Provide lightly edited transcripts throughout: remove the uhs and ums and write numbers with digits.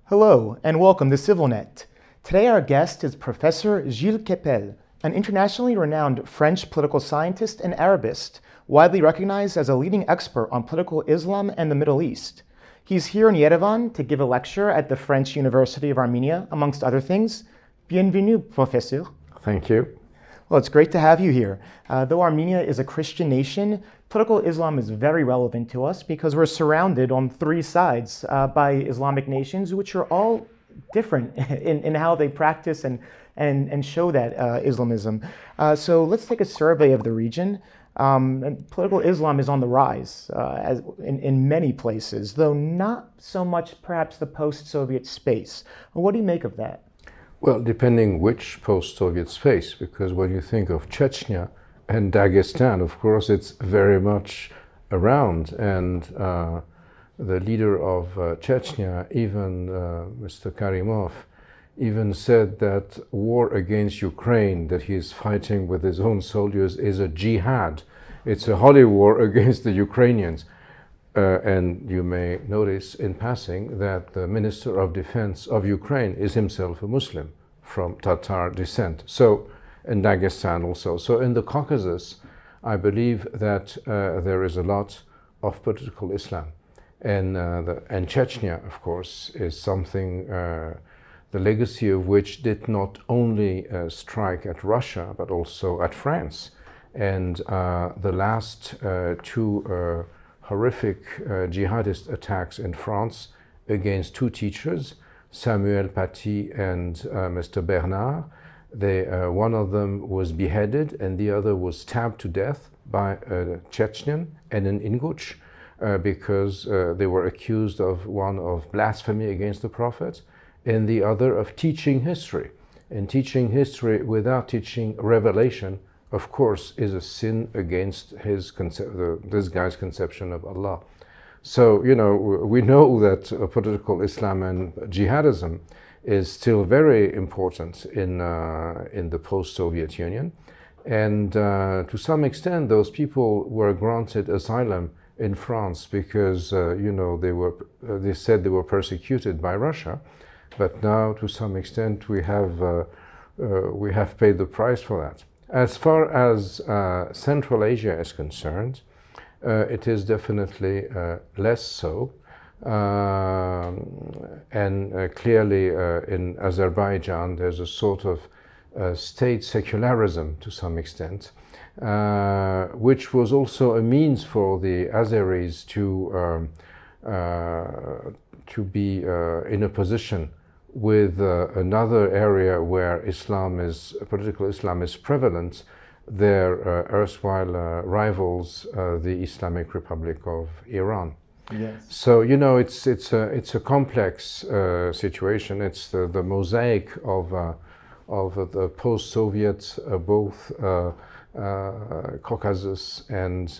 Hello and welcome to CivilNet. Today our guest is Professor Gilles Kepel, an internationally renowned French political scientist and Arabist, widely recognized as a leading expert on political Islam and the Middle East. He's here in Yerevan to give a lecture at the French University of Armenia, amongst other things. Bienvenue, Professeur. Thank you. Well, it's great to have you here. Though Armenia is a Christian nation, political Islam is very relevant to us because we're surrounded on three sides by Islamic nations, which are all different in how they practice and show that Islamism. So let's take a survey of the region. And political Islam is on the rise as in many places, though not so much perhaps the post-Soviet space. What do you make of that? Well, depending which post-Soviet space, because when you think of Chechnya and Dagestan, of course, it's very much around. And the leader of Chechnya, even Mr. Karimov, even said that war against Ukraine that he is fighting with his own soldiers is a jihad. It's a holy war against the Ukrainians. And you may notice in passing that the Minister of Defense of Ukraine is himself a Muslim from Tatar descent. So, in Dagestan also. So in the Caucasus, I believe that there is a lot of political Islam. And Chechnya, of course, is something, the legacy of which did not only strike at Russia, but also at France. And the last two horrific jihadist attacks in France against two teachers, Samuel Paty and Mr. Bernard. One of them was beheaded and the other was stabbed to death by a Chechen and an Ingush because they were accused of one of blasphemy against the Prophet and the other of teaching history. And teaching history without teaching revelation, of course, is a sin against this guy's conception of Allah. So, you know, we know that political Islam and jihadism is still very important in the post-Soviet Union. And to some extent, those people were granted asylum in France because, you know, they said they were persecuted by Russia. But now, to some extent, we have paid the price for that. As far as Central Asia is concerned, it is definitely less so. And clearly in Azerbaijan, there's a sort of state secularism to some extent, which was also a means for the Azeris to be in a position with another area where political Islam is prevalent, their erstwhile rivals, the Islamic Republic of Iran. Yes. So, you know, it's a complex situation. It's the mosaic of the post-Soviet both Caucasus and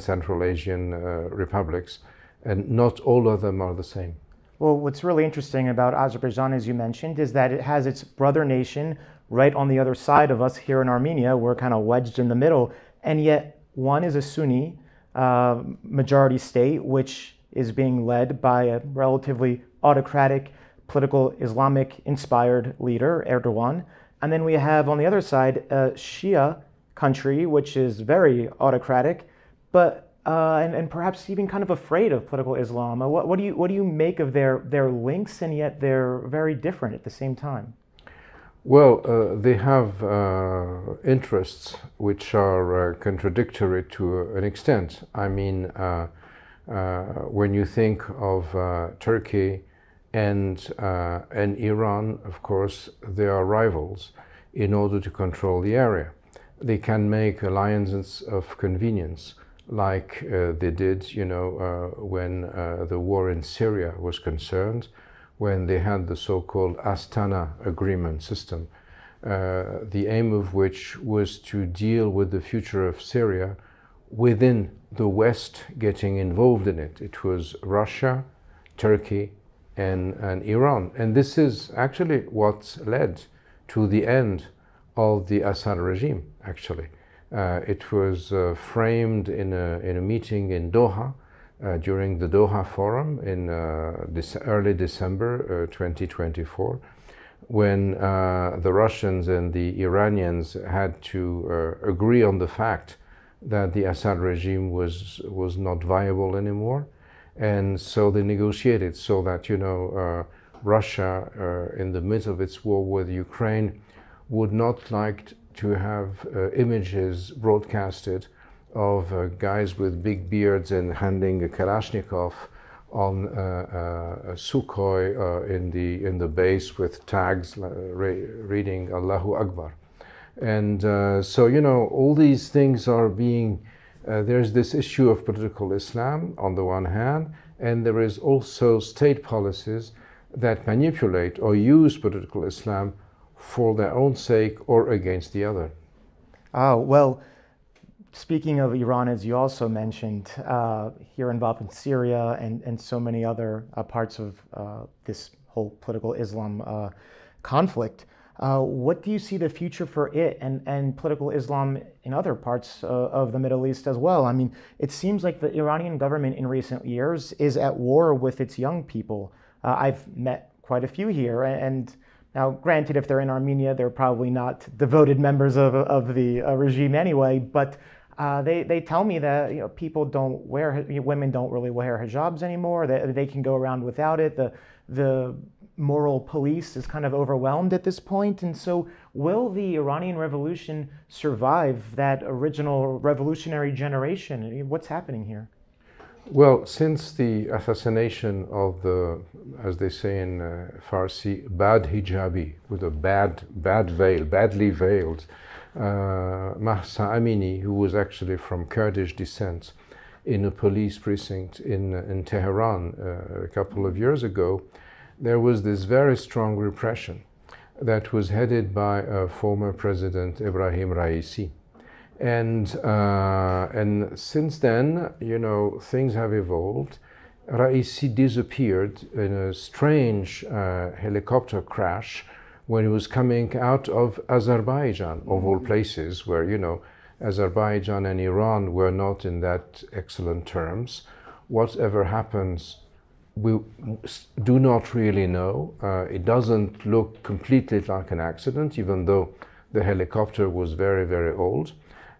Central Asian republics, and not all of them are the same. Well, what's really interesting about Azerbaijan, as you mentioned, is that it has its brother nation right on the other side of us here in Armenia. We're kind of wedged in the middle, and yet one is a Sunni majority state, which is being led by a relatively autocratic, political Islamic-inspired leader, Erdogan. And then we have on the other side a Shia country, which is very autocratic, but and perhaps even kind of afraid of political Islam. What do you make of their links, and yet they're very different at the same time? Well, they have interests which are contradictory to an extent. I mean, when you think of Turkey and Iran, of course, they are rivals in order to control the area. They can make alliances of convenience, like they did, you know, when the war in Syria was concerned, when they had the so-called Astana agreement system, the aim of which was to deal with the future of Syria within the West getting involved in it. It was Russia, Turkey, and Iran. And this is actually what led to the end of the Assad regime, actually. It was framed in a meeting in Doha during the Doha Forum in early December 2024, when the Russians and the Iranians had to agree on the fact that the Assad regime was not viable anymore. And so they negotiated so that, Russia, in the midst of its war with Ukraine, would not like to have images broadcasted of guys with big beards and handing a Kalashnikov on a Sukhoi in the base with tags reading Allahu Akbar. And so, all these things are being, there's this issue of political Islam on the one hand, and there is also state policies that manipulate or use political Islam for their own sake or against the other. Oh, well, speaking of Iran, as you also mentioned, here involved in Syria and so many other parts of this whole political Islam conflict, what do you see the future for it and political Islam in other parts of the Middle East as well? I mean, it seems like the Iranian government in recent years is at war with its young people. I've met quite a few here, and now, granted, if they're in Armenia, they're probably not devoted members of the regime anyway, but they tell me that people don't women don't really wear hijabs anymore, that they can go around without it. The moral police is kind of overwhelmed at this point. And so will the Iranian Revolution survive that original revolutionary generation? I mean, what's happening here? Well, since the assassination of the, as they say in Farsi, bad hijabi, with a bad veil, badly veiled, Mahsa Amini, who was actually from Kurdish descent, in a police precinct in Tehran a couple of years ago, there was this very strong repression that was headed by former President Ibrahim Raisi. And since then, things have evolved. Raisi disappeared in a strange helicopter crash when he was coming out of Azerbaijan, of all places, where, Azerbaijan and Iran were not in that excellent terms. Whatever happens, we do not really know. It doesn't look completely like an accident, even though the helicopter was very, very old.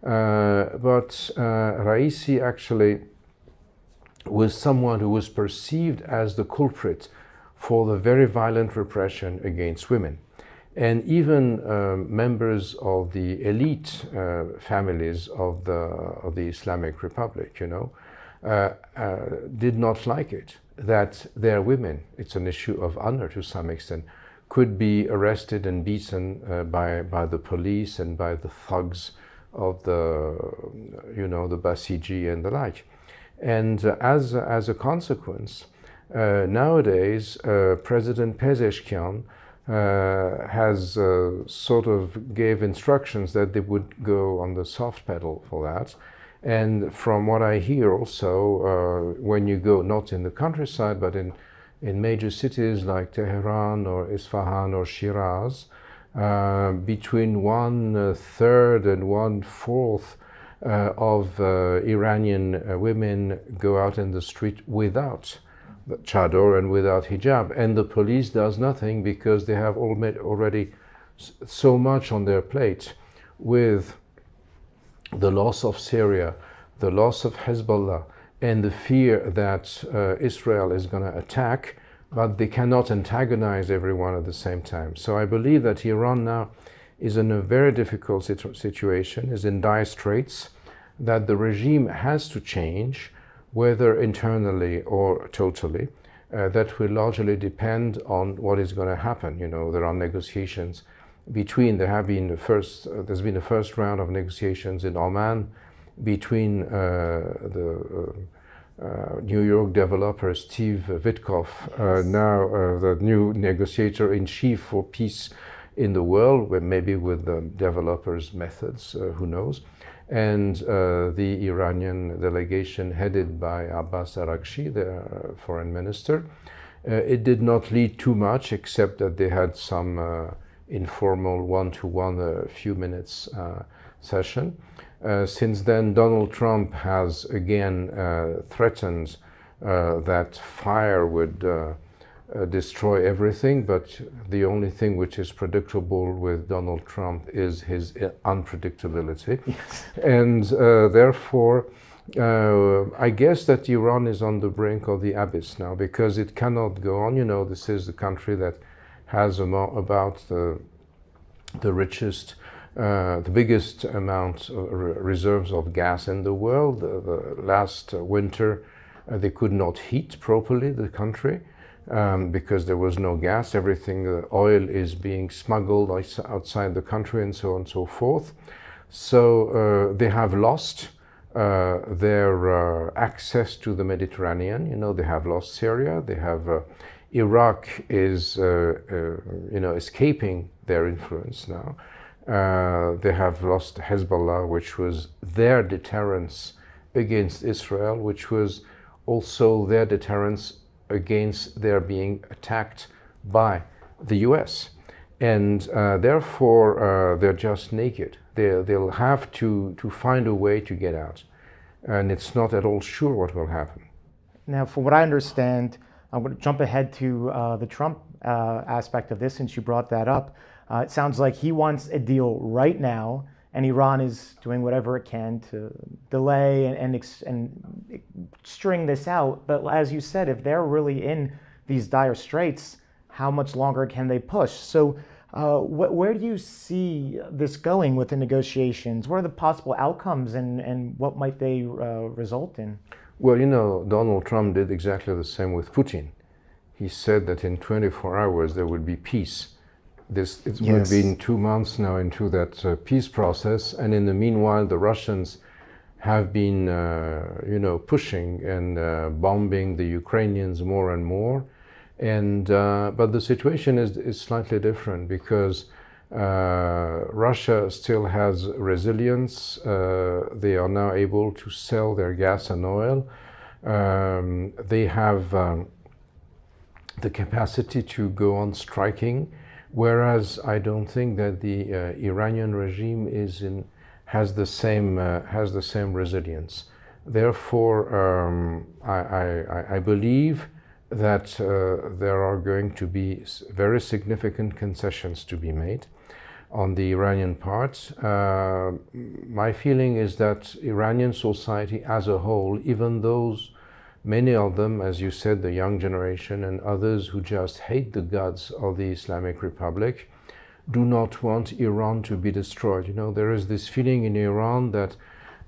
But Raisi actually was someone who was perceived as the culprit for the very violent repression against women. And even members of the elite families of the Islamic Republic, did not like it, that their women, it's an issue of honor to some extent, could be arrested and beaten by the police and by the thugs of the Basiji and the like. And as a consequence, nowadays, President Pezeshkian has sort of gave instructions that they would go on the soft pedal for that. And from what I hear also, when you go not in the countryside, but in major cities like Tehran or Isfahan or Shiraz, between 1/3 and 1/4 of Iranian women go out in the street without the chador and without hijab, and the police does nothing because they have already so much on their plate with the loss of Syria, the loss of Hezbollah, and the fear that Israel is going to attack, but they cannot antagonize everyone at the same time. So I believe that Iran now is in a very difficult situation, is in dire straits, that the regime has to change, whether internally or totally. That will largely depend on what is going to happen. There are negotiations between, there's been a first round of negotiations in Oman between the New York developer Steve Witkoff, now the new negotiator-in-chief for peace in the world, maybe with the developers' methods, who knows, and the Iranian delegation headed by Abbas Araghchi, the foreign minister. It did not lead too much, except that they had some informal one-to-one, few minutes session. Since then, Donald Trump has again threatened that fire would destroy everything, but the only thing which is predictable with Donald Trump is his unpredictability. Yes. And therefore, I guess that Iran is on the brink of the abyss now, because it cannot go on. You know, this is the country that has about the richest, the biggest amount of reserves of gas in the world. The last winter, they could not heat properly the country. Because there was no gas, everything, the oil is being smuggled outside the country and so on and so forth. So they have lost their access to the Mediterranean. You know, they have lost Syria, they have Iraq is, you know, escaping their influence now. They have lost Hezbollah, which was their deterrence against Israel, which was also their deterrence against their being attacked by the US. And therefore, they're just naked. They'll have to find a way to get out. And it's not at all sure what will happen. Now, from what I understand, I'm going to jump ahead to the Trump aspect of this, since you brought that up. It sounds like he wants a deal right now, and Iran is doing whatever it can to delay and string this out. But as you said, if they're really in these dire straits, how much longer can they push? So where do you see this going with the negotiations? What are the possible outcomes, and what might they result in? Well, you know, Donald Trump did exactly the same with Putin. He said that in 24 hours there would be peace. It's Yes. been 2 months now into that peace process, and in the meanwhile, the Russians have been, you know, pushing and bombing the Ukrainians more and more. And but the situation is slightly different, because Russia still has resilience. They are now able to sell their gas and oil. They have the capacity to go on striking. Whereas I don't think that the Iranian regime has the same resilience. Therefore, I believe that there are going to be very significant concessions to be made on the Iranian part. My feeling is that Iranian society as a whole, even those many of them, as you said, the young generation and others who just hate the gods of the Islamic Republic, do not want Iran to be destroyed. You know, there is this feeling in Iran that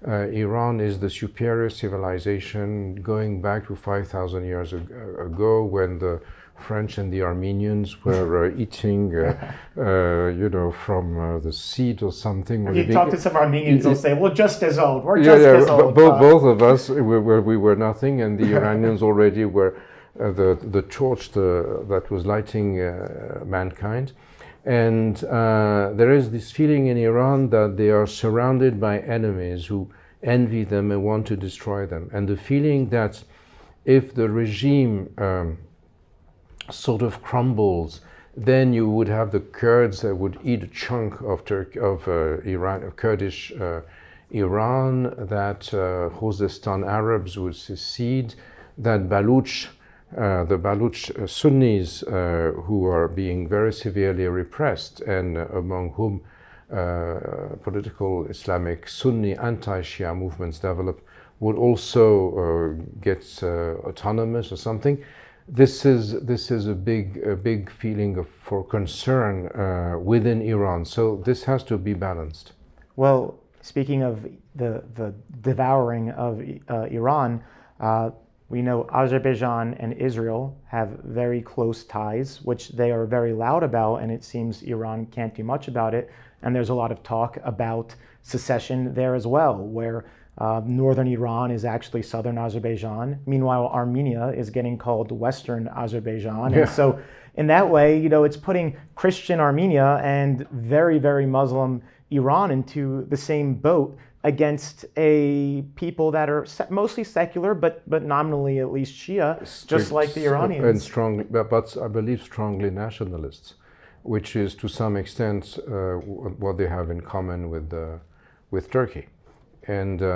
Iran is the superior civilization going back to 5,000 years ago, when the French and the Armenians were eating, you know, from the seed or something. If you talk to some Armenians, they'll say, "Well, just as old. We're just as old." Both of us, we were nothing, and the Iranians already were the torch that was lighting mankind. And there is this feeling in Iran that they are surrounded by enemies who envy them and want to destroy them. And the feeling that if the regime sort of crumbles, then you would have the Kurds that would eat a chunk of Iran, Kurdish Iran, that Khuzestan Arabs would secede, that the Baluch Sunnis who are being very severely repressed, and among whom political Islamic Sunni anti-Shia movements develop, would also get autonomous or something. This is a big feeling for concern within Iran. So this has to be balanced. Well, speaking of the devouring of Iran, we know Azerbaijan and Israel have very close ties, which they are very loud about, and it seems Iran can't do much about it. And there's a lot of talk about secession there as well, where northern Iran is actually southern Azerbaijan. Meanwhile, Armenia is getting called Western Azerbaijan. Yeah. And so in that way, you know, it's putting Christian Armenia and very, very Muslim Iran into the same boat against a people that are mostly secular, but nominally at least Shia, just like the Iranians. And strongly, but I believe strongly nationalists, which is to some extent what they have in common with Turkey. And the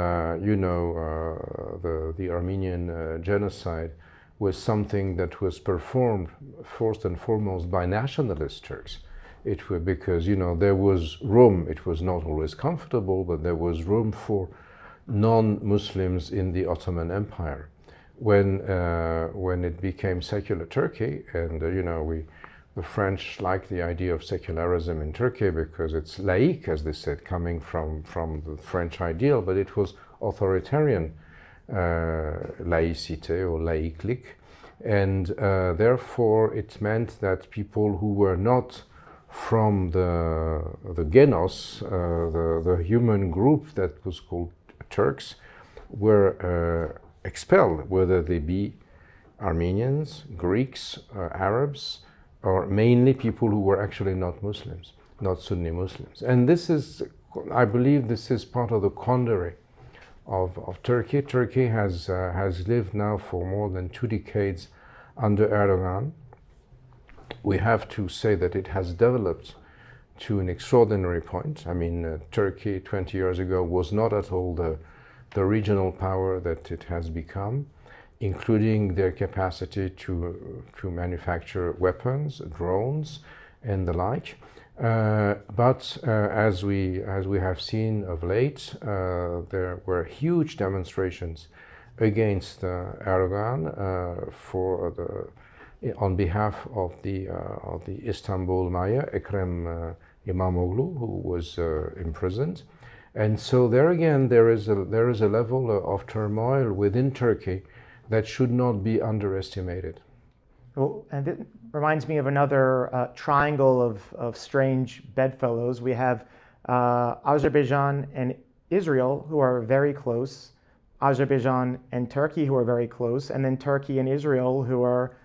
Armenian genocide was something that was performed first and foremost by nationalist Turks. It was because there was room. It was not always comfortable, but there was room for non-Muslims in the Ottoman Empire. When it became secular Turkey, and the French liked the idea of secularism in Turkey because it's laïque, as they said, coming from the French ideal, but it was authoritarian laïcité or laïclik, and therefore it meant that people who were not from the genos, the human group that was called Turks, were expelled, whether they be Armenians, Greeks, Arabs, or mainly people who were actually not Muslims, not Sunni Muslims. And this is, I believe, this is part of the quandary of Turkey. Turkey has lived now for more than 2 decades under Erdogan. We have to say that it has developed to an extraordinary point. I mean, Turkey 20 years ago was not at all the regional power that it has become, including their capacity to manufacture weapons, drones, and the like. But as we have seen of late, there were huge demonstrations against Erdogan on behalf of the Istanbul mayor Ekrem İmamoğlu, who was imprisoned. And so there again, there is a level of turmoil within Turkey that should not be underestimated. Well, and it reminds me of another triangle of strange bedfellows. We have Azerbaijan and Israel, who are very close, Azerbaijan and Turkey, who are very close, and then Turkey and Israel, who are,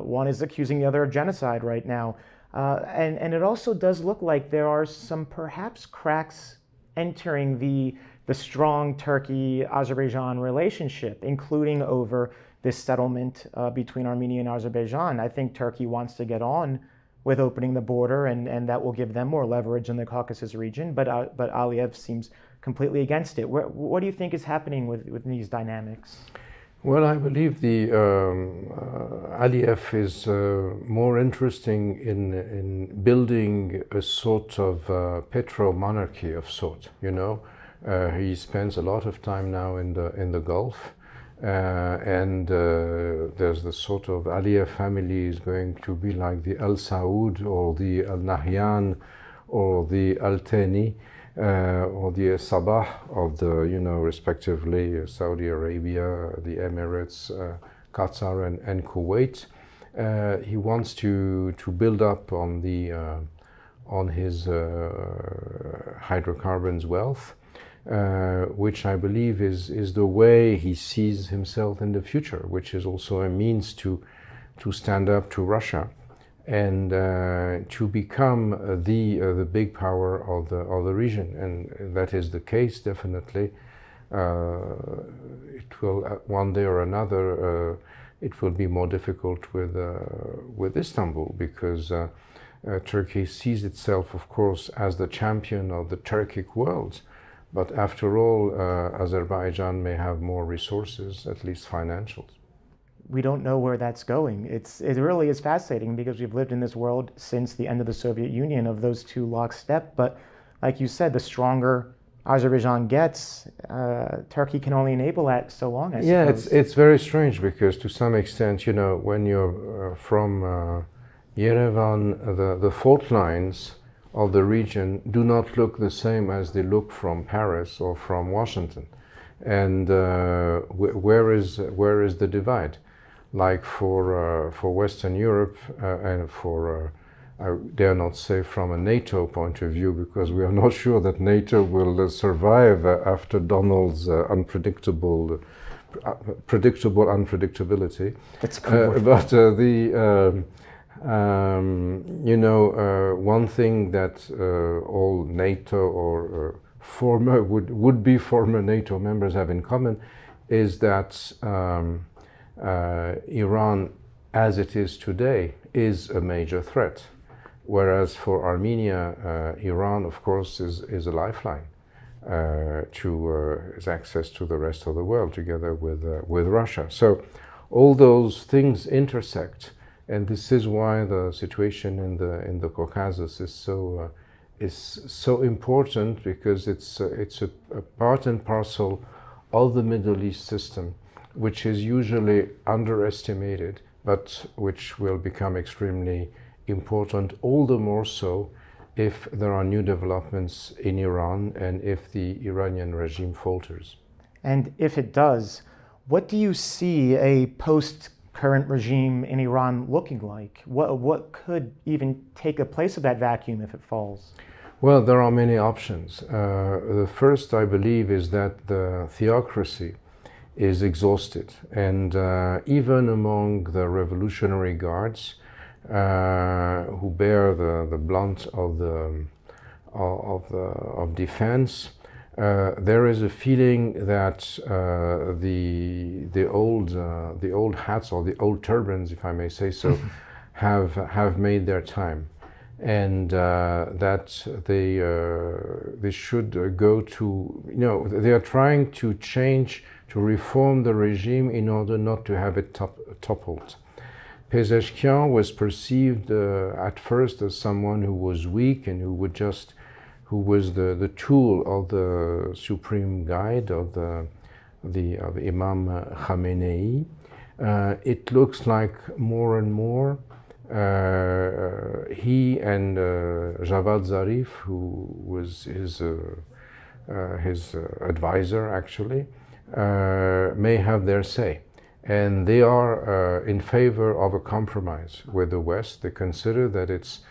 one is accusing the other of genocide right now. And it also does look like there are some perhaps cracks entering the strong Turkey-Azerbaijan relationship, including over this settlement between Armenia and Azerbaijan. I think Turkey wants to get on with opening the border, and that will give them more leverage in the Caucasus region, but Aliyev seems completely against it. What do you think is happening with these dynamics? Well, I believe the Aliyev is more interesting in building a sort of petro-monarchy of sort. He spends a lot of time now in the Gulf, and there's the sort of Aliyev family is going to be like the Al Saud or the Al Nahyan or the Al Thani. Or the Sabah of the, respectively Saudi Arabia, the Emirates, Qatar, and Kuwait. He wants to build up on his hydrocarbons wealth, which I believe is the way he sees himself in the future, which is also a means to stand up to Russia and to become the big power of the region, and that is the case definitely. It will one day or another. It will be more difficult with Istanbul because Turkey sees itself, of course, as the champion of the Turkic world. But after all, Azerbaijan may have more resources, at least financial. We don't know where that's going. It really is fascinating because we've lived in this world since the end of the Soviet Union of those two lockstep. But like you said, the stronger Azerbaijan gets, Turkey can only enable that so long, I suppose. It's very strange because to some extent, when you're from Yerevan, the fault lines of the region do not look the same as they look from Paris or from Washington. And where is the divide? Like for Western Europe and for, I dare not say from a NATO point of view, because we are not sure that NATO will survive after Donald's predictable unpredictability. That's good. But one thing that all NATO or former would-be former NATO members have in common is that Iran, as it is today, is a major threat. Whereas for Armenia, Iran, of course, is a lifeline. his access to the rest of the world together with Russia. So all those things intersect, and this is why the situation in the Caucasus is so important, because it's a part and parcel of the Middle East system, which is usually underestimated, but which will become extremely important, all the more so if there are new developments in Iran and if the Iranian regime falters. And if it does, what do you see a post-current regime in Iran looking like? What could even take the place of that vacuum if it falls? Well, there are many options. The first, I believe, is that the theocracy is exhausted, and even among the revolutionary guards who bear the blunt of defense, there is a feeling that the old hats, or the old turbans, if I may say so, have made their time, and that they should go to, they are trying to change, to reform the regime in order not to have it toppled. Pezeshkian was perceived at first as someone who was weak and who was the tool of the supreme guide of Imam Khamenei. It looks like more and more he and Javad Zarif, who was his advisor actually, may have their say. And they are in favor of a compromise with the West. They consider that it's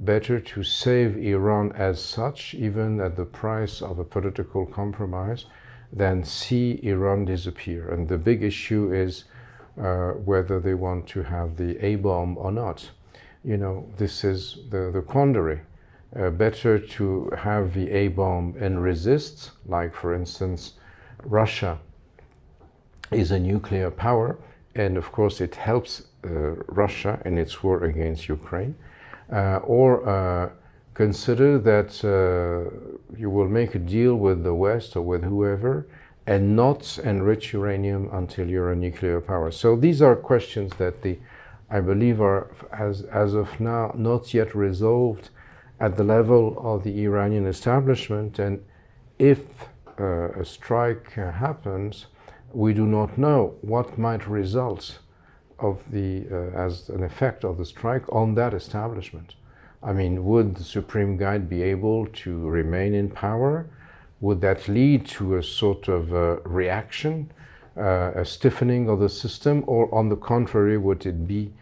better to save Iran as such, even at the price of a political compromise, than see Iran disappear. And the big issue is whether they want to have the A-bomb or not. This is the quandary. Better to have the A-bomb and resist, like for instance, Russia is a nuclear power, and of course it helps Russia in its war against Ukraine, or consider that you will make a deal with the West or with whoever and not enrich uranium until you're a nuclear power. So these are questions that I believe are, as of now, not yet resolved at the level of the Iranian establishment, and if a strike happens, we do not know what might result of as an effect of the strike on that establishment. I mean, would the Supreme Guide be able to remain in power? Would that lead to a sort of reaction, a stiffening of the system, or on the contrary, would it be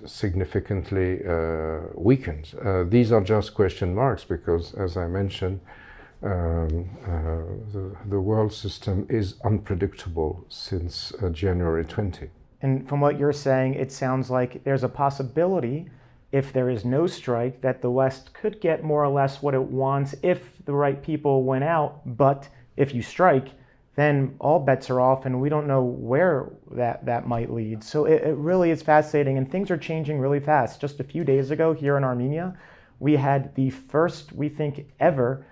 significantly weakened? These are just question marks because, as I mentioned, the world system is unpredictable since January 20. And from what you're saying, it sounds like there's a possibility, if there is no strike, that the West could get more or less what it wants if the right people went out. But if you strike, then all bets are off, and we don't know where that might lead. So it really is fascinating, and things are changing really fast. Just a few days ago here in Armenia, we had the first, we think, ever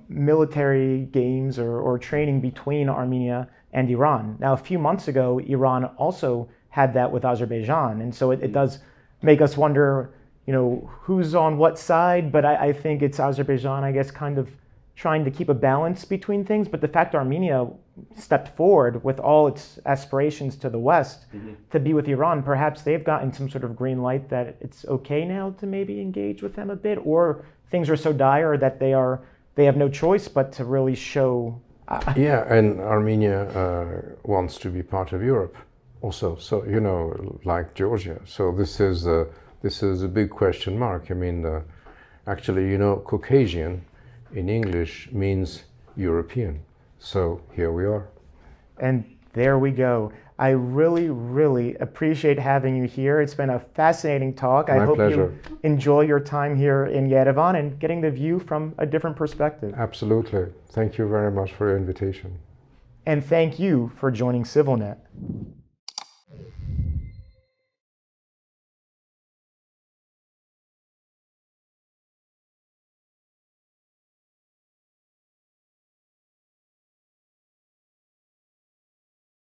military games or training between Armenia and Iran. Now, a few months ago, Iran also had that with Azerbaijan, and so it does make us wonder, who's on what side. But I think it's Azerbaijan, I guess, kind of trying to keep a balance between things. But the fact Armenia stepped forward with all its aspirations to the West to be with Iran, perhaps they've gotten some sort of green light that it's okay now to maybe engage with them a bit, or things are so dire that they have no choice but to really show. Yeah, and Armenia wants to be part of Europe also. So like Georgia. So this is a big question mark. I mean, actually, Caucasian in English means European. So here we are. And there we go. I really, really appreciate having you here. It's been a fascinating talk. My pleasure. You enjoy your time here in Yerevan and getting the view from a different perspective. Absolutely. Thank you very much for your invitation. And thank you for joining CivilNet.